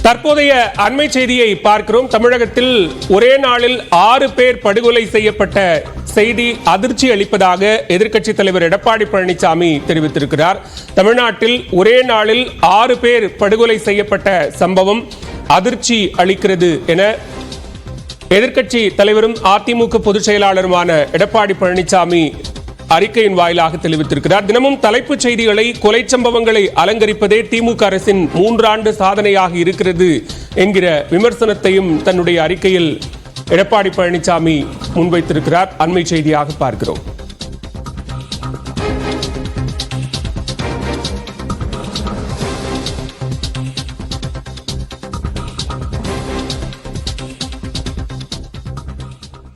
தற்போதைய அண்மை செய்தியை பார்க்கிறோம். தமிழகத்தில் ஒரே நாளில் 6 பேர் படுகொலை செய்யப்பட்ட செய்தி அதிர்ச்சி அளிப்பதாக எதிர்க்கட்சித் தலைவர் எடப்பாடி பழனிசாமி தெரிவித்திருக்கிறார். தமிழ்நாட்டில் ஒரே நாளில் 6 பேர் படுகொலை செய்யப்பட்ட சம்பவம் அதிர்ச்சி அளிக்கிறது என எதிர்க்கட்சி தலைவரும் அதிமுக பொதுச் செயலாளருமான எடப்பாடி பழனிசாமி அறிக்கையின் வாயிலாக தெரிவித்திருக்கிறார். தினமும் தலைப்புச் செய்திகளை, கொலை சம்பவங்களை அலங்கரிப்பதே திமுக அரசின் 3 ஆண்டு சாதனையாக இருக்கிறது என்கிற விமர்சனத்தையும் தன்னுடைய அறிக்கையில் எடப்பாடி பழனிசாமி முன்வைத்திருக்கிறார். அண்மை செய்தியாக பார்க்கிறோம்.